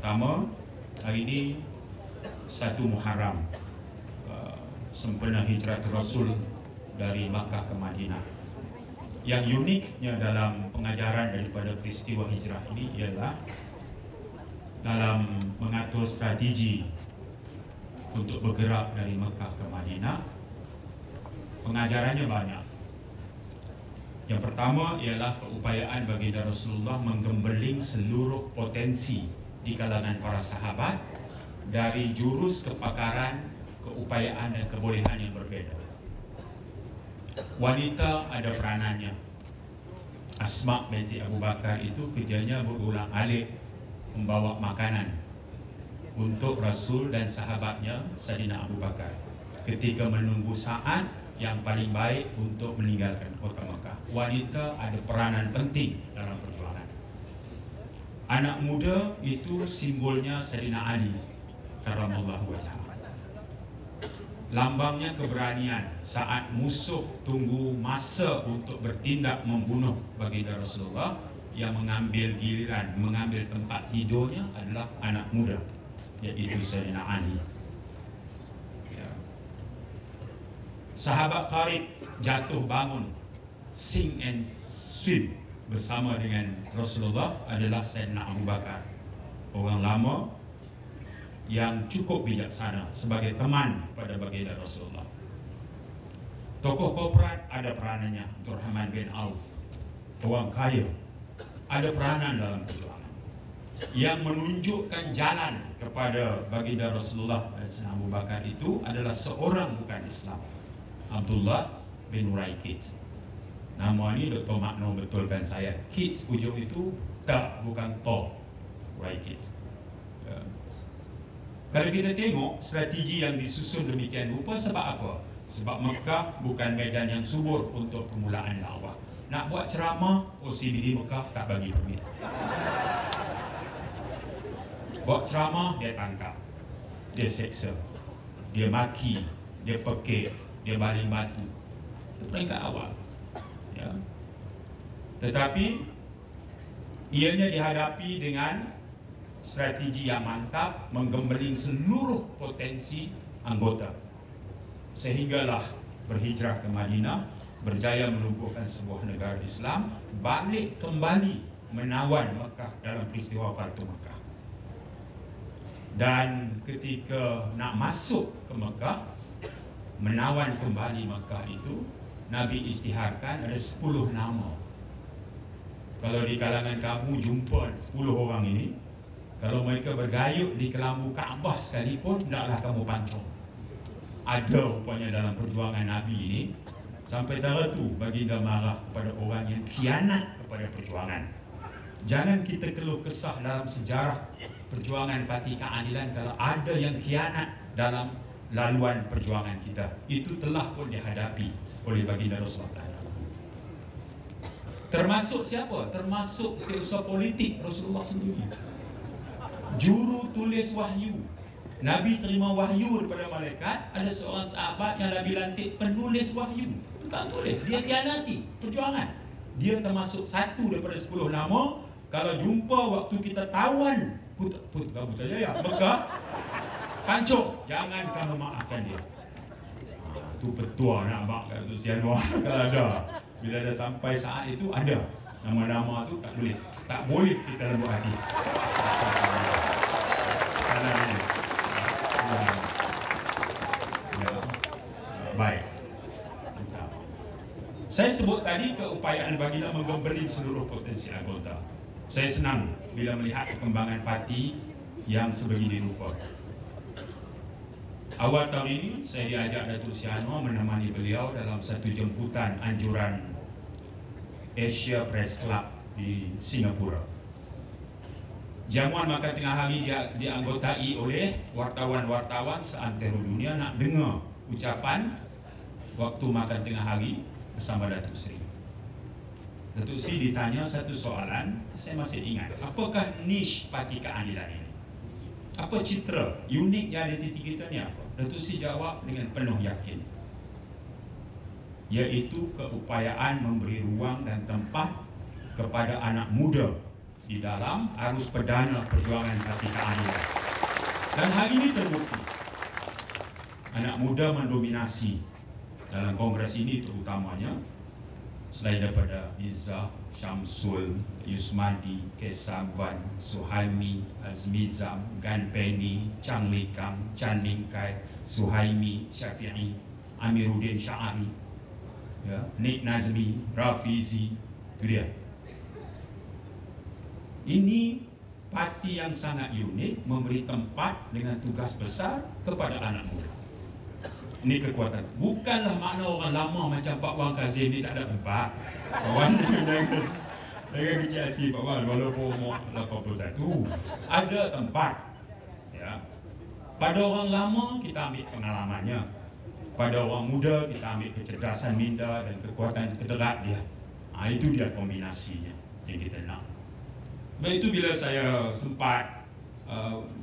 pertama, hari ini 1 Muharram, sempena hijrah Rasul dari Makkah ke Madinah. Yang uniknya dalam pengajaran daripada peristiwa hijrah ini ialah dalam mengatur strategi untuk bergerak dari Makkah ke Madinah. Pengajarannya banyak. Yang pertama ialah keupayaan baginda Rasulullah menggembeling seluruh potensi di kalangan para sahabat dari jurus kepakaran, keupayaan dan kebolehan yang berbeza. Wanita ada peranannya. Asma binti Abu Bakar itu kerjanya berulang alik membawa makanan untuk Rasul dan sahabatnya Sayyidina Abu Bakar ketika menunggu saat yang paling baik untuk meninggalkan kota Makkah. Wanita ada peranan penting dalam perjuangan. Anak muda itu simbolnya Sayyidina Ali karramallahu wajhahu. Lambangnya keberanian saat musuh tunggu masa untuk bertindak membunuh baginda Rasulullah. Yang mengambil giliran, mengambil tempat tidurnya adalah anak muda, yaitu Sayyidina Ali. Sahabat Khalid jatuh bangun, sing and swim bersama dengan Rasulullah adalah Sayyidina Abu Bakar, orang lama yang cukup bijaksana sebagai teman pada baginda Rasulullah. Tokoh korporat ada peranannya, Abdurrahman bin Auf, orang kaya, ada peranan dalam perjuangan. Yang menunjukkan jalan kepada baginda Rasulullah dan Sayyidina Abu Bakar itu adalah seorang bukan Islam, Abdullah bin Uraikid. Nama ini Dr. Makno betulkan saya. Kids ujung itu tak, bukan to. Uraikid. Kalau kita tengok strategi yang disusun demikian rupa, sebab apa? Sebab Mekah bukan medan yang subur untuk permulaan dakwah. Nak buat ceramah, OCBD Mekah tak bagi permit. Buat ceramah, dia tangkap, dia seksa, dia maki, dia pekik, dia baling batu. Itu peringkat awal, ya. Tetapi ianya dihadapi dengan strategi yang mantap, menggembeling seluruh potensi anggota, sehinggalah berhijrah ke Madinah, berjaya menumbuhkan sebuah negara Islam, balik kembali menawan Mekah dalam peristiwa Batu Mekah. Dan ketika nak masuk ke Mekah, menawan kembali Mekah itu, Nabi isytiharkan ada 10 nama. Kalau di kalangan kamu jumpa 10 orang ini, kalau mereka bergayut di kelambu Kaabah sekalipun, tidaklah kamu pancung. Ada rupanya dalam perjuangan Nabi ini, sampai darah tu baginda marah kepada orang yang khianat kepada perjuangan. Jangan kita keluh kesah dalam sejarah perjuangan parti keadilan kalau ada yang khianat dalam laluan perjuangan kita. Itu telah pun dihadapi oleh baginda Rasulullah. Termasuk siapa? Termasuk setiausaha politik Rasulullah sendiri. Juru tulis wahyu. Nabi terima wahyu daripada malaikat. Ada seorang sahabat yang Nabi lantik penulis wahyu. Tukang tulis. Dia khianati perjuangan. Dia termasuk satu daripada 10 nama. Kalau jumpa waktu kita tawan Putrajaya, Mekah, pancung, jangan kamu maafkan dia. Itu petua nak mak kat tu Sianwar. Kalau ada, bila ada sampai saat itu ada nama-nama tu tak boleh kita lembut hati. Baik. Saya sebut tadi keupayaan baginda menggembeling seluruh potensi anggota. Saya senang bila melihat perkembangan parti yang sebegini rupa. Awal tahun ini saya diajak Datuk Seri Anwar menemani beliau dalam satu jemputan anjuran Asia Press Club di Singapura. Jamuan makan tengah hari dianggotai oleh wartawan-wartawan seantero dunia nak dengar ucapan waktu makan tengah hari bersama Datuk Seri. Datuk Seri ditanya satu soalan, saya masih ingat. Apakah niche parti keadilan ini? Apa citra unik yang identiti kita ni apa? Datuk Seri jawab dengan penuh yakin, iaitu keupayaan memberi ruang dan tempat kepada anak muda di dalam arus perdana perjuangan parti keadilan. Dan hari ini terbukti anak muda mendominasi dalam kongres ini, terutamanya selain daripada Izzah, Syamsul, Yusmadi, Kesangwan, Suhaimi, Azmizam, Gan Penny, Chang Likang, Chan Lingkai, Suhaimi, Syafi'i, Amiruddin Syahari, ya, Nik Nazmi, Rafizi, itu dia. Ini parti yang sangat unik, memberi tempat dengan tugas besar kepada anak muda. Ini kekuatan. Bukanlah makna orang lama macam Pak Wan Kazim ni tak ada tempat. Pak Wan jangan kecil hati Pak Wan, walaupun umur 81. Ada tempat. Ya. Pada orang lama kita ambil pengalamannya. Pada orang muda kita ambil kecerdasan minda dan kekuatan kederat dia. Itu dia kombinasinya yang kita nak. Baik, itu bila saya sempat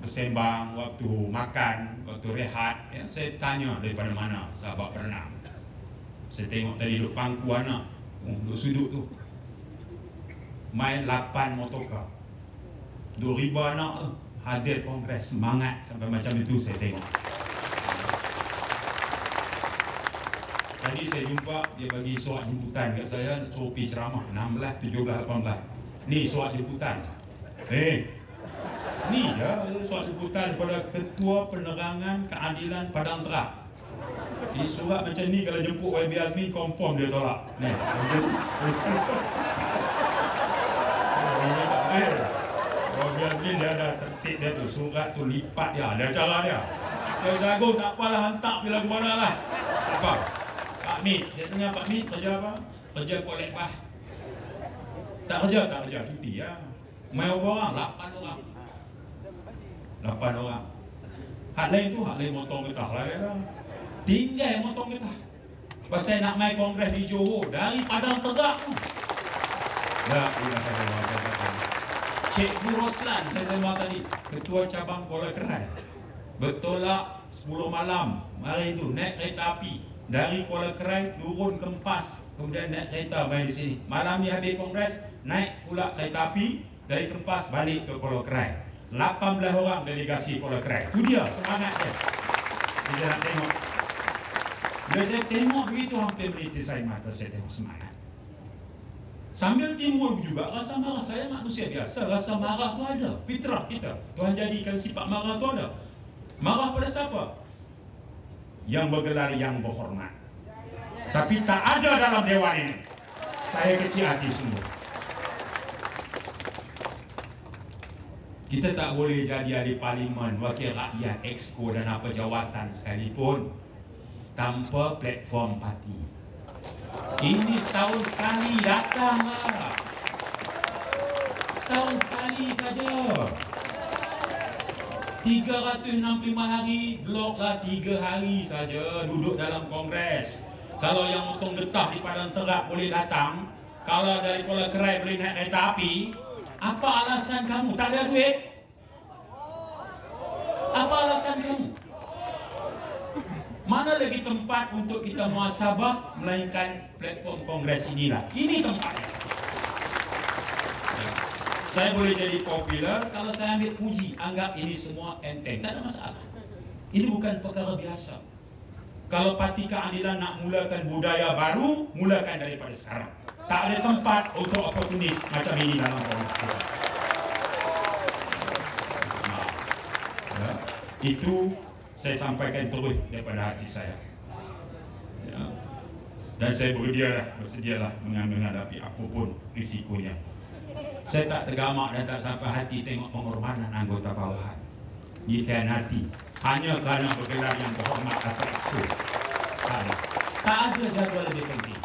bersembang waktu makan, waktu rehat, ya, saya tanya daripada mana sahabat berenang. Saya tengok tadi duduk pangku anak, duduk sudut tu, main 8 motorkar, 2,000 anak tu hadir kongres, semangat sampai macam itu saya tengok. Tadi saya jumpa dia bagi surat jemputan kat saya, suruh pergi ceramah 16, 17, 18. Ni surat jemputan. Ni ya surat jemputan kepada Ketua Penerangan Keadilan Padang Terah. Di surat macam ni kalau jemput YB Azmi confirm dia tolak. Ni. YB Azmi dia ada tertib dia tu, surat tu lipat dia, ada cara dia. Kalau jago tak apalah, hantar bila ke mana lah. Apa? Pak Mit, saya tanya Pak Mit kerja apa? Kerja kolek bah. Tak kerja, cuti ya. Main orang, 8 orang. 8 orang. Hak lain tu, hak lain motong getah lah dia. Tinggal motong getah. Pasal nak main kongres di Johor, dari Padang Tegak tu. Ya, iya saya kata. Cikgu Roslan, saya sembah tadi, Ketua Cabang Kuala Kerai. Betul lah, 10 malam, hari tu naik kereta api. Dari Kuala Kerai turun ke Empas, kemudian naik kereta main di sini. Malam ni habis kongres, naik pula kereta api dari Kempas balik ke Kuala Kerai. 18 orang delegasi Kuala Kerai. Itu dia semangat dia. Kita nak tengok. Bila saya tengok begitu, hampir menitis air mata saya tengok semangat. Sambil timbul juga rasa marah. Saya manusia biasa, rasa marah tu ada. Fitrah kita. Tuhan jadikan sifat marah tu ada. Marah pada siapa? Yang bergelar yang berhormat. Tapi tak ada dalam dewan ini. Saya kecil hati semua. Kita tak boleh jadi ahli parlimen, wakil rakyat, exco dan apa jawatan sekalipun tanpa platform parti. Ini setahun sekali datanglah. Setahun sekali saja. 365 hari, bloklah 3 hari saja duduk dalam kongres. Kalau yang motong getah di Padang Terap boleh datang, kalau dari Kuala Kerai boleh naik kereta api, apa alasan kamu? Tak ada duit? Apa alasan kamu? Mana lagi tempat untuk kita muhasabah melainkan platform kongres inilah. Ini tempatnya. Saya boleh jadi popular kalau saya ambil puji, anggap ini semua enteng, tak ada masalah. Ini bukan perkara biasa. Kalau Parti Keadilan nak mulakan budaya baru, mulakan daripada sekarang. Tak ada tempat untuk oportunis macam ini dalam kongres kita. Ya, itu saya sampaikan terus daripada hati saya. Ya. Dan saya bersedialah menghadapi apapun risikonya. Saya tak tergamak dan tak sampai hati tengok pengorbanan anggota bawahan. Dikhianati hanya kerana bergelar yang berhormat atau ekskul. Tak ada jadual lebih penting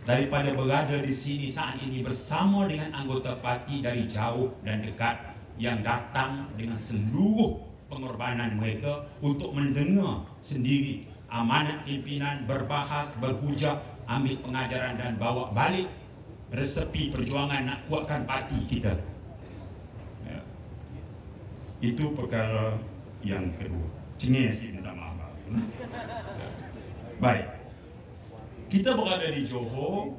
daripada berada di sini saat ini bersama dengan anggota parti dari jauh dan dekat yang datang dengan seluruh pengorbanan mereka untuk mendengar sendiri amanat pimpinan, berbahas, berhujah, ambil pengajaran dan bawa balik resepi perjuangan nak kuatkan parti kita. Ya. Itu perkara yang kedua. Cengih sikit, minta maaf. Ya. Baik. Kita berada di Johor,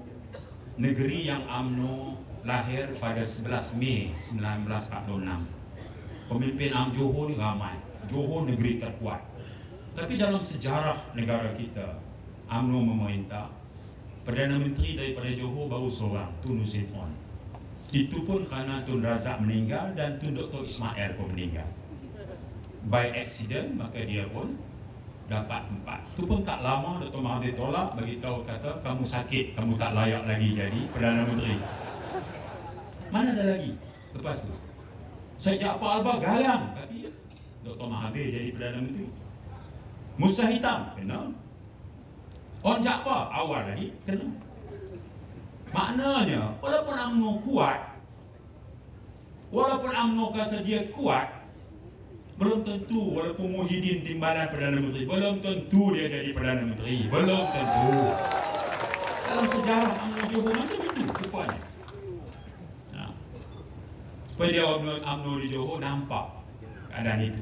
negeri yang UMNO lahir pada 11 Mei 1946. Pemimpin UMNO Johor ni ramai. Johor negeri terkuat. Tapi dalam sejarah negara kita, UMNO memerintah, Perdana Menteri daripada Johor baru seorang, Tun Hussein On. Itu pun kerana Tun Razak meninggal dan Tun Dr. Ismail pun meninggal. By accident, maka dia pun dapat 4. Itu pun tak lama Dr. Mahathir tolak, bagi tahu kata kamu sakit, kamu tak layak lagi jadi Perdana Menteri. Mana ada lagi lepas tu? Syed Jaafar Albar garang, tapi Dr. Mahathir jadi Perdana Menteri. Musa Hitam kena. On Jaafar awal lagi kena. Maknanya walaupun UMNO kuat, walaupun UMNO rasa dia kuat, belum tentu walaupun Muhyiddin timbalan Perdana Menteri, belum tentu dia jadi Perdana Menteri. Belum tentu. Dalam sejarah UMNO Johor macam itu rupanya. Supaya dia UMNO di Johor nampak keadaan itu,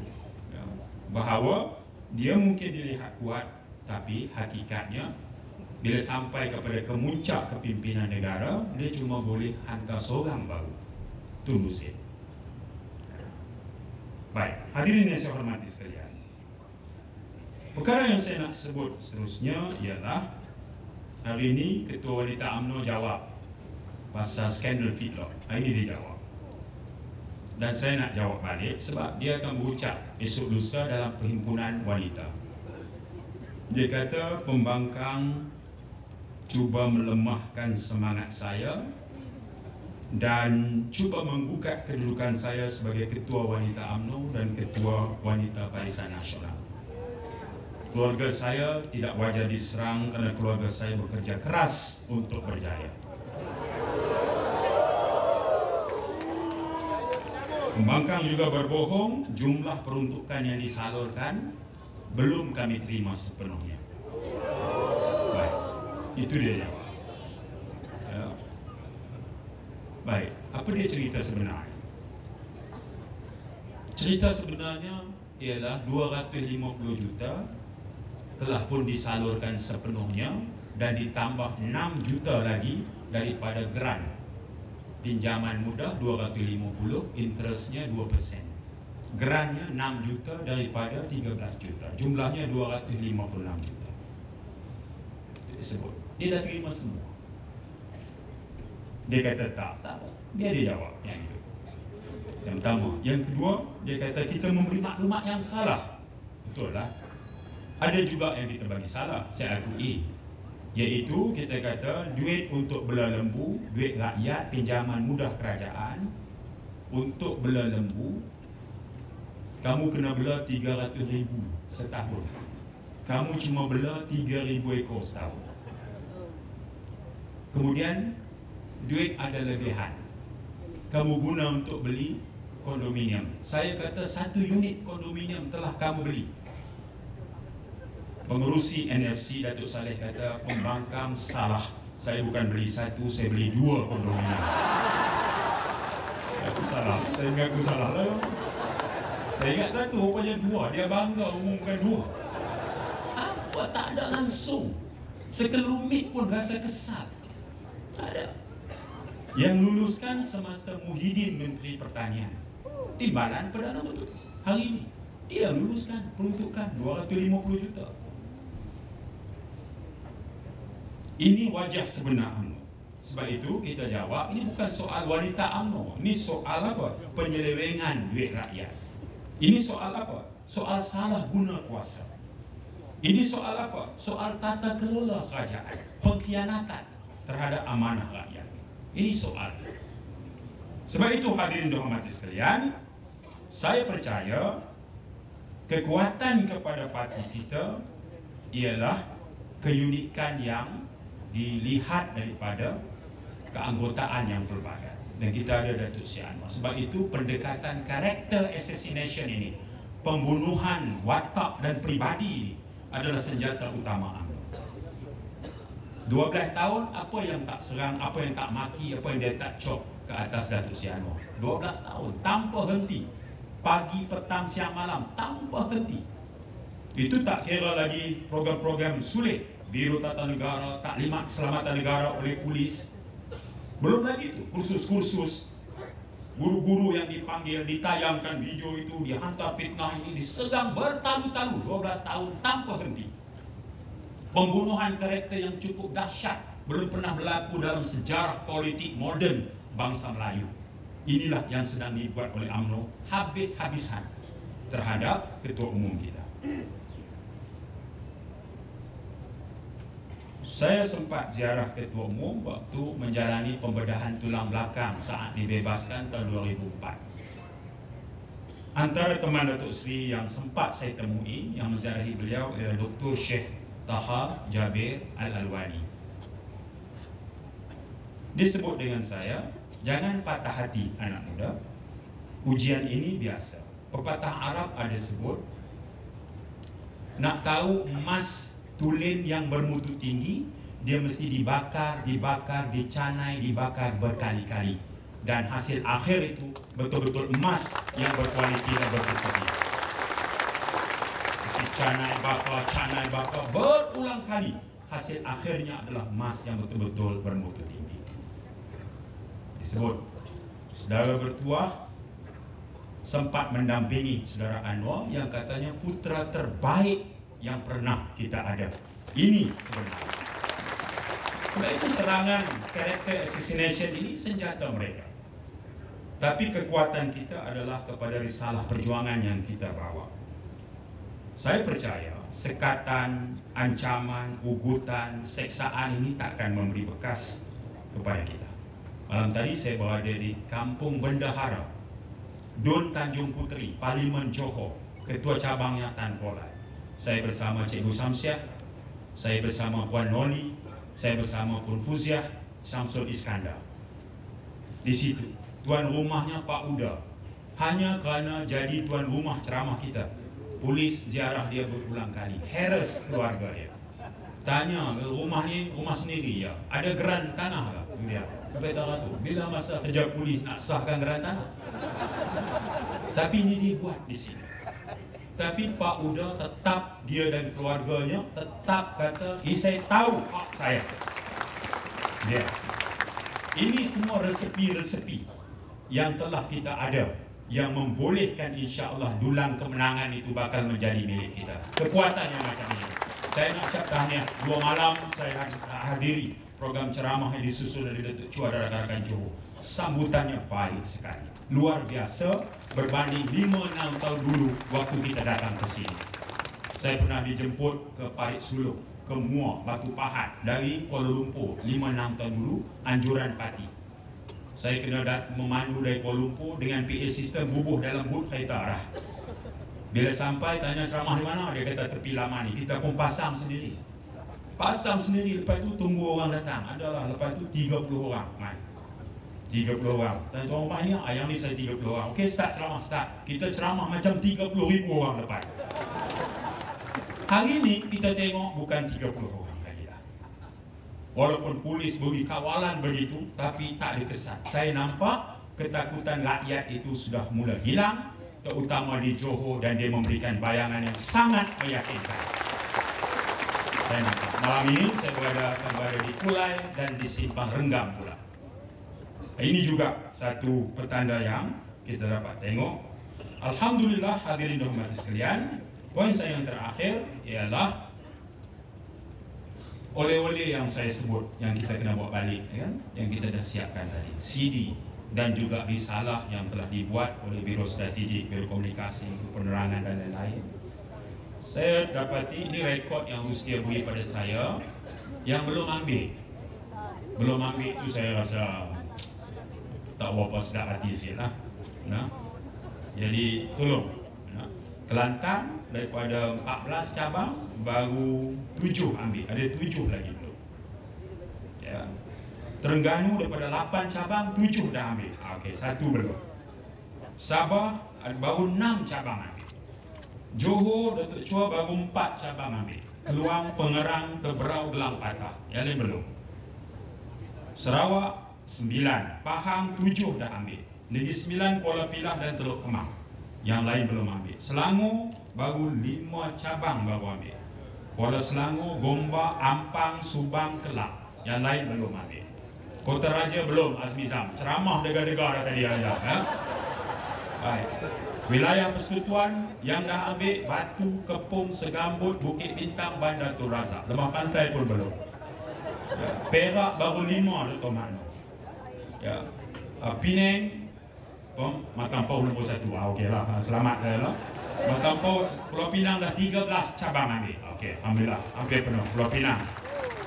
bahawa dia mungkin dilihat kuat, tapi hakikatnya bila sampai kepada kemuncak kepimpinan negara, dia cuma boleh hantar seorang baru, Tun Hussein. Baik, hadirin yang saya hormati sekalian, perkara yang saya nak sebut seterusnya ialah hari ini Ketua Wanita UMNO jawab pasal skandal feedlot. Hari ini dia jawab. Dan saya nak jawab balik sebab dia akan berucap esok lusa dalam perhimpunan wanita. Dia kata pembangkang cuba melemahkan semangat saya dan cuba menggugat kedudukan saya sebagai Ketua Wanita UMNO dan Ketua Wanita Barisan Nasional. Keluarga saya tidak wajar diserang kerana keluarga saya bekerja keras untuk berjaya. Pembangkang juga berbohong, jumlah peruntukan yang disalurkan belum kami terima sepenuhnya. Baik, itu dia jawab. Ya. Baik, apa dia cerita sebenarnya? Cerita sebenarnya ialah 250 juta telah pun disalurkan sepenuhnya dan ditambah 6 juta lagi daripada grant. Pinjaman mudah 250, interestnya 2%. Grantnya 6 juta daripada 13 juta. Jumlahnya 256 juta. Itu disebut. Dia dah terima semua. Dia kata tak. Dia jawab yang itu. Yang pertama. Yang kedua, dia kata kita memberi maklumat yang salah. Betul lah. Ada juga yang kita bagi salah, saya akui. Iaitu kita kata duit untuk bela lembu, duit rakyat, pinjaman mudah kerajaan untuk bela lembu, kamu kena bela 300,000 setahun. Kamu cuma bela 3,000 ekor setahun. Kemudian duit ada lebihan, kamu guna untuk beli kondominium. Saya kata 1 unit kondominium telah kamu beli. Pengerusi NFC Datuk Saleh kata pembangkang salah. Saya bukan beli 1, saya beli 2 kondominium. Aku salah, saya mengaku salah lah. Saya ingat 1, rupanya 2. Dia bangga umumkan 2. Apa tak ada langsung. Sekelumit pun rasa kesal. Tak ada. Yang luluskan semasa Muhyiddin Menteri Pertanian, timbalan Perdana Menteri. Hari ini dia luluskan peruntukan 250 juta. Ini wajah sebenar UMNO. Sebab itu kita jawab, ini bukan soal wanita UMNO. Ini soal apa? Penyelewengan duit rakyat. Ini soal apa? Soal salah guna kuasa. Ini soal apa? Soal tata kelola kerajaan, pengkhianatan terhadap amanah rakyat. Ini soal. Sebab itu hadirin dihormati sekalian, saya percaya kekuatan kepada parti kita ialah keunikan yang dilihat daripada keanggotaan yang pelbagai. Dan kita ada Datuk Seri Anwar. Sebab itu pendekatan character assassination ini, pembunuhan watak dan peribadi adalah senjata utama UMNO. 12 tahun apa yang tak serang, apa yang tak maki, apa yang dia tak cop ke atas Datuk Seri Anwar. 12 tahun tanpa henti. Pagi, petang, siang, malam tanpa henti. Itu tak kira lagi program-program sulit, Biro Tata Negara, Taklimat Keselamatan Negara oleh polis. Belum lagi itu kursus-kursus, guru-guru yang dipanggil, ditayangkan video itu, dihantar fitnah ini, disegang bertalu-talu 12 tahun tanpa henti. Pembunuhan karakter yang cukup dahsyat, belum pernah berlaku dalam sejarah politik moden bangsa Melayu. Inilah yang sedang dibuat oleh UMNO habis-habisan terhadap ketua umum kita. Saya sempat ziarah ketua umum waktu menjalani pembedahan tulang belakang saat dibebaskan tahun 2004. Antara teman Datuk Seri yang sempat saya temui yang menziarahi beliau ialah Dr. Sheikh Taha Jabir Al-Alwani. Disebut dengan saya, jangan patah hati anak muda. Ujian ini biasa. Pepatah Arab ada sebut, nak tahu emas tulen yang bermutu tinggi, dia mesti dibakar, dicanai, dibakar berkali-kali. Dan hasil akhir itu betul-betul emas yang berkualiti dan berkualitas. Canai bakar berulang kali. Hasil akhirnya adalah emas yang betul-betul bermutu tinggi. Disebut, saudara bertuah sempat mendampingi saudara Anwar yang katanya putra terbaik yang pernah kita ada. Ini sebenarnya. Sebab itu serangan karakter assassination ini senjata mereka. Tapi kekuatan kita adalah kepada risalah perjuangan yang kita bawa. Saya percaya sekatan, ancaman, ugutan, seksaan ini takkan memberi bekas kepada kita. Malam tadi saya berada di Kampung Bendahara, Dun Tanjung Puteri, Parlimen Johor, Ketua Cabangnya Tan Polai. Saya bersama Cikgu Samsiah, saya bersama Puan Noli, saya bersama Puan Fuziah, Samsul Iskandar. Di situ, tuan rumahnya Pak Uda. Hanya kerana jadi tuan rumah ceramah kita, polis ziarah dia berulang kali, harass keluarga dia. Tanya, rumah ni rumah sendiri ya, ada geran tanah lah? Dia kata tu, bila masa kerja polis nak sahkan geran tanah? Tapi ini dibuat di sini. Tapi Pak Uda tetap, dia dan keluarganya tetap kata, saya tahu hak saya. Dia. Ini semua resepi-resepi yang telah kita ada, yang membolehkan insya-Allah dulang kemenangan itu bakal menjadi milik kita. Kekuatan yang macam ini. Saya nak ucap tahniah, 2 malam saya hadiri program ceramah yang disusun dari Datuk Chua dan rakan-rakan Johor. Sambutannya baik sekali, luar biasa berbanding 5-6 tahun dulu waktu kita datang ke sini. Saya pernah dijemput ke Parit Suluk, ke Muar, Batu Pahat dari Kuala Lumpur 5-6 tahun dulu, anjuran parti. Saya kena memandu dari Kuala Lumpur dengan PA sistem bubuh dalam but kereta arah. Bila sampai tanya ceramah di mana, dia kata tepi lama ni, kita pun pasang sendiri. Pasang sendiri, lepas itu tunggu orang datang. Adalah lepas itu 30 orang mai. 30 orang. Saya tuan rumah ni, yang ni saya 30 orang. Okey, start ceramah, start. Kita ceramah macam 30,000 orang lepas. Hari ni kita tengok bukan 30 orang lagi dah. Walaupun polis beri kawalan begitu, tapi tak ada kesan. Saya nampak ketakutan rakyat itu sudah mula hilang, terutama di Johor, dan dia memberikan bayangan yang sangat meyakinkan. Saya nampak. Malam ini saya berada di Kulai dan di Simpang Renggam pula. Ini juga satu petanda yang kita dapat tengok. Alhamdulillah, hadirin dan hormat sekalian, poin saya yang terakhir ialah oleh-oleh yang saya sebut, yang kita kena bawa balik, kan? Yang kita dah siapkan tadi, CD dan juga risalah yang telah dibuat oleh Biro Strategik, Biro Komunikasi untuk penerangan dan lain-lain. Saya dapati ini rekod yang Rustia beri pada saya, yang belum ambil. Belum ambil itu saya rasa tak berapa sedap hati sikit lah. Nah, jadi tolong. Nah, Kelantan daripada 14 cabang baru 7 ambil, ada 7 lagi belum. Ya. Terengganu daripada 8 cabang 7 dah ambil. Okey, 1 belum. Sabah baru 6 cabang ambil. Johor Datuk Chua baru 4 cabang ambil. Keluang, Pengerang, Teberau, Gelang Patah. Yang lain belum. Sarawak 9, Pahang 7 dah ambil. Negeri Sembilan, Kuala Pilah dan Teluk Kemang. Yang lain belum ambil. Selangor baru 5 cabang baru ambil. Kuala Selangor, Gombak, Ampang, Subang, Kelab. Yang lain belum ambil. Kota Raja belum, Azmi Zam. Ceramah dega-dega dah tadi aja. Baik. Wilayah Persekutuan yang dah ambil Batu, Kepung, Segambut, Bukit Bintang, Bandar Tun Razak. Lemah Pantai pun belum. Ya. Perak baru 5 Dr. Mano. Ya. Penang, Matampau nombor 1. Okey lah, selamat lah. Matampau, Pulau Pinang dah 13 cabang ambil. Okey, alhamdulillah, hampir penuh Pulau Pinang.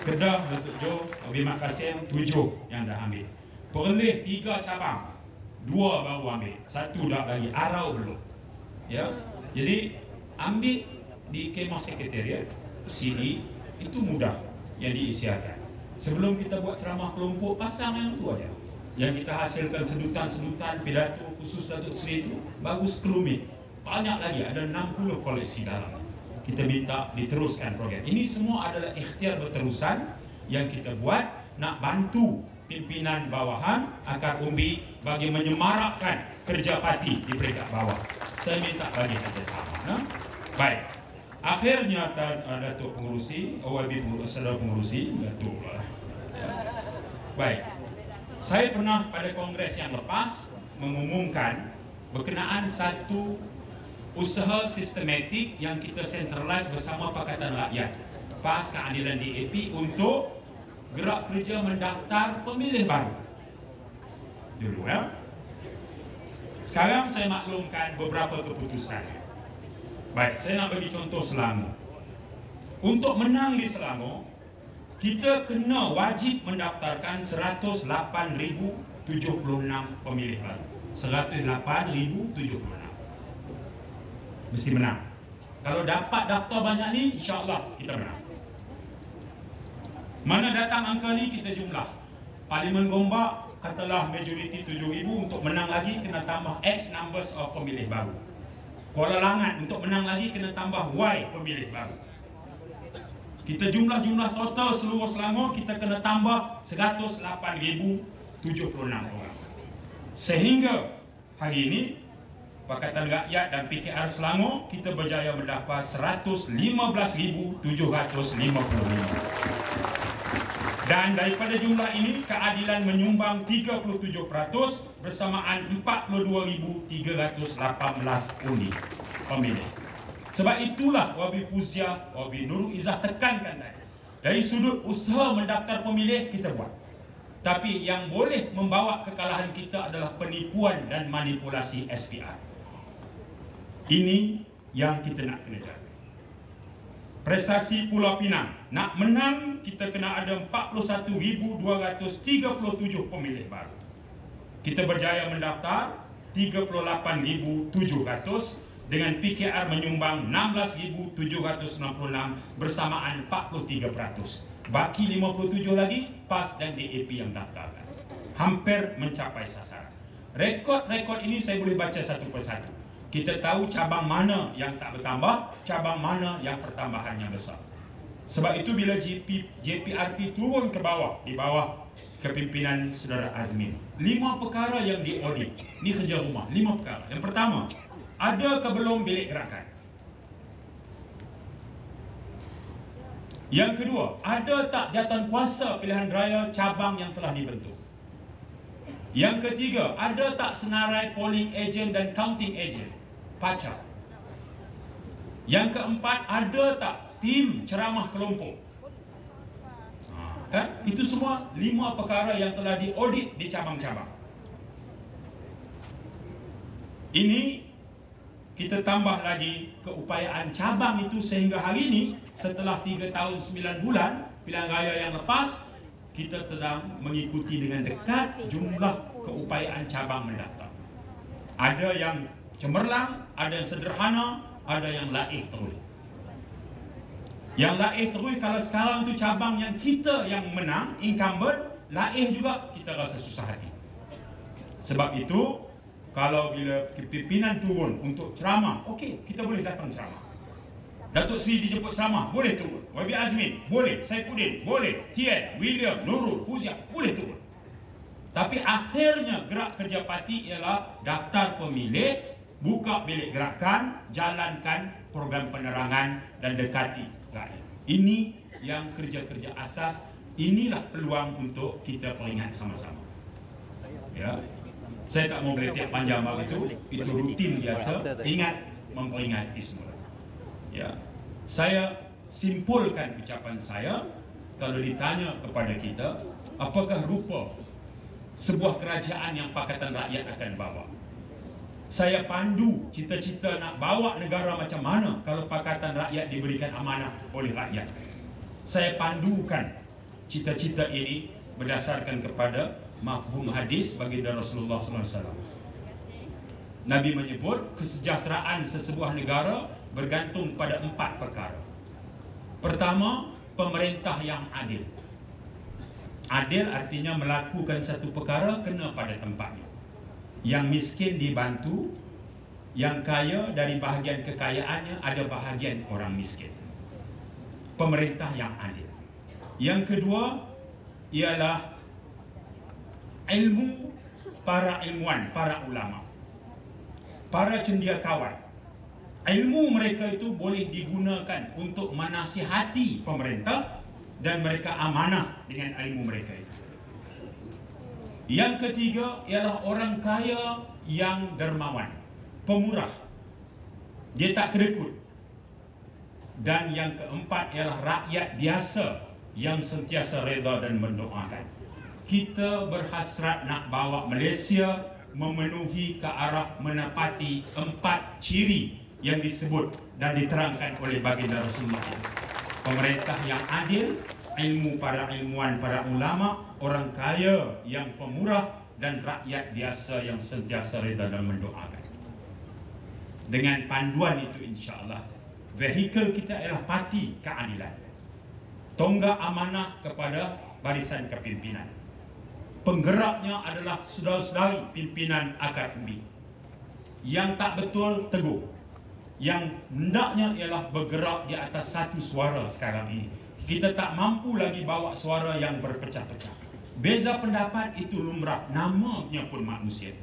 Kedah, Datuk Jo, Bima Kasim 7 yang dah ambil. Perlis 3 cabang, 2 baru ambil, 1 dah lagi, Arau belum. Ya, jadi ambil di kemah sekretariat sini itu mudah yang diisiakan. Sebelum kita buat ceramah kelompok, pasang yang tu aja. Yang kita hasilkan sedutan-sedutan pidato khusus Datuk Seri itu bagus kelumit. Banyak lagi, ada 60 koleksi dalam. Kita minta diteruskan program. Ini semua adalah ikhtiar berterusan yang kita buat nak bantu pimpinan bawahan akar umbi bagi menyemarakkan kerja parti di peringkat bawah. Saya minta bagi kerjasama. Baik. Akhirnya Datuk Pengurusi, OYB Saudara Pengurusi, Datuk. Baik. Saya pernah pada kongres yang lepas mengumumkan berkenaan satu usaha sistematik yang kita centralize bersama Pakatan Rakyat PAS Keadilan DAP untuk gerak kerja mendaftar pemilih baru dulu ya. Sekarang saya maklumkan beberapa keputusan. Baik, saya nak bagi contoh Selangor. Untuk menang di Selangor, kita kena wajib mendaftarkan 108,076 pemilih baru. 108,076 mesti menang. Kalau dapat daftar banyak ni, insya-Allah kita menang. Mana datang angka ni kita jumlah. Parlimen Gombak katalah majoriti 7,000, untuk menang lagi kena tambah X numbers of pemilih baru. Kuala Langat untuk menang lagi kena tambah Y pemilih baru. Kita jumlah total seluruh Selangor kita kena tambah 108,076 orang. Sehingga hari ini Pakatan Rakyat dan PKR Selangor kita berjaya mendapat 115,755. Dan daripada jumlah ini Keadilan menyumbang 37% bersamaan 42,318 undi pemilih. Sebab itulah Wabi Fuzia, Wabi Nurul Izzah tekankan tadi. Dari sudut usaha mendaftar pemilih kita buat. Tapi yang boleh membawa kekalahan kita adalah penipuan dan manipulasi SPR. Ini yang kita nak kena jaga. Prestasi Pulau Pinang, nak menang kita kena ada 41,237 pemilih baru. Kita berjaya mendaftar 38,700 dengan PKR menyumbang 16,766 bersamaan 43%. Baki 57 lagi PAS dan DAP yang daftarkan. Hampir mencapai sasaran. Rekod-rekod ini saya boleh baca satu persatu. Kita tahu cabang mana yang tak bertambah, cabang mana yang pertambahannya besar. Sebab itu bila JPRP turun ke bawah, di bawah kepimpinan Saudara Azmin, 5 perkara yang diaudit. Ini kerja rumah, 5 perkara. Yang pertama, ada ke belum bilik gerakan? Yang kedua, ada tak jawatan kuasa pilihan raya cabang yang telah dibentuk? Yang ketiga, ada tak senarai polling agent dan counting agent? Pacak. Yang keempat, ada tak tim ceramah kelompok? Kan? Itu semua 5 perkara yang telah diaudit di cabang-cabang. Ini kita tambah lagi keupayaan cabang itu sehingga hari ini setelah 3 tahun 9 bulan pilihan raya yang lepas, kita sedang mengikuti dengan dekat jumlah keupayaan cabang mendaftar. Ada yang cemerlang, ada yang sederhana, ada yang laih terus. Yang laih terus kalau sekarang itu cabang yang kita yang menang, incumbent, laih juga kita rasa susah hati. Sebab itu, kalau bila pimpinan turun untuk ceramah, okey, kita boleh datang ceramah. Datuk Seri dijemput ceramah, boleh turun. Wabi Azmin, boleh. Saifuddin, boleh. Tien, William, Nurul, Fuzia, boleh turun. Tapi akhirnya gerak kerja parti ialah daftar pemilih, buka bilik gerakan, jalankan program penerangan dan dekati rakyat. Ini yang kerja-kerja asas inilah peluang untuk kita peringat sama-sama. Ya, saya tak mau meletak panjang itu rutin biasa, ingat memperingati semula. Ya, saya simpulkan ucapan saya, kalau ditanya kepada kita, apakah rupa sebuah kerajaan yang Pakatan Rakyat akan bawa? Saya pandu cita-cita nak bawa negara macam mana kalau Pakatan Rakyat diberikan amanah oleh rakyat. Saya pandukan cita-cita ini berdasarkan kepada mafhum hadis baginda Rasulullah SAW. Nabi menyebut kesejahteraan sesebuah negara bergantung pada 4 perkara. Pertama, pemerintah yang adil. Adil artinya melakukan satu perkara kena pada tempatnya. Yang miskin dibantu, yang kaya dari bahagian kekayaannya ada bahagian orang miskin. Pemerintah yang adil. Yang kedua ialah ilmu para ilmuwan, para ulama, para cendekiawan. Ilmu mereka itu boleh digunakan untuk menasihati pemerintah dan mereka amanah dengan ilmu mereka itu. Yang ketiga ialah orang kaya yang dermawan, pemurah, dia tak kedekut. Dan yang keempat ialah rakyat biasa yang sentiasa reda dan mendoakan. Kita berhasrat nak bawa Malaysia memenuhi ke arah menepati 4 ciri yang disebut dan diterangkan oleh baginda Rasulullah. Pemerintah yang adil, ilmu para ilmuwan, para ulama, orang kaya yang pemurah, dan rakyat biasa yang sentiasa reda dan mendoakan. Dengan panduan itu insya-Allah, vehikel kita ialah parti keadilan. Tonggak amanah kepada barisan kepimpinan. Penggeraknya adalah saudara-saudari pimpinan akar umbi. Yang tak betul, tegur. Yang hendaknya ialah bergerak di atas satu suara sekarang ini. Kita tak mampu lagi bawa suara yang berpecah-pecah. Beza pendapat itu lumrah, namanya pun manusia.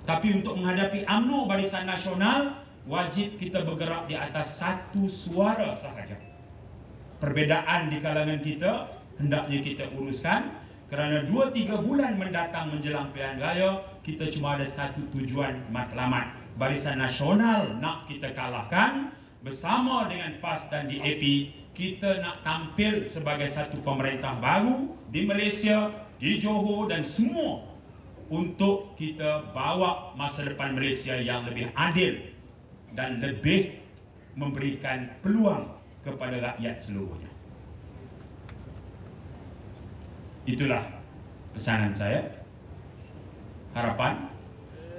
Tapi untuk menghadapi UMNO Barisan Nasional, wajib kita bergerak di atas satu suara sahaja. Perbezaan di kalangan kita hendaknya kita uruskan, kerana 2-3 bulan mendatang menjelang pilihan raya, kita cuma ada satu tujuan matlamat. Barisan Nasional nak kita kalahkan, bersama dengan PAS dan DAP, kita nak tampil sebagai satu pemerintah baru di Malaysia, di Johor dan semua, untuk kita bawa masa depan Malaysia yang lebih adil dan lebih memberikan peluang kepada rakyat seluruhnya. Itulah pesanan saya, harapan,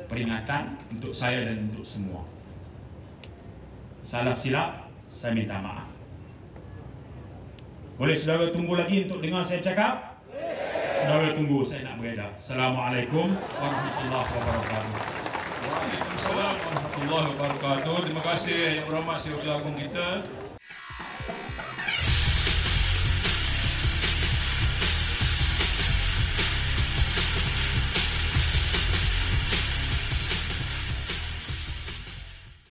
peringatan untuk saya dan untuk semua. Salah silap, saya minta maaf. Boleh saudara tunggu lagi untuk dengar saya cakap? Saudara tunggu, saya nak beredar. Assalamualaikum warahmatullahi wabarakatuh. Waalaikumsalam warahmatullahi wabarakatuh. Terima kasih Yang Berhormat Sri Wakil Agung kita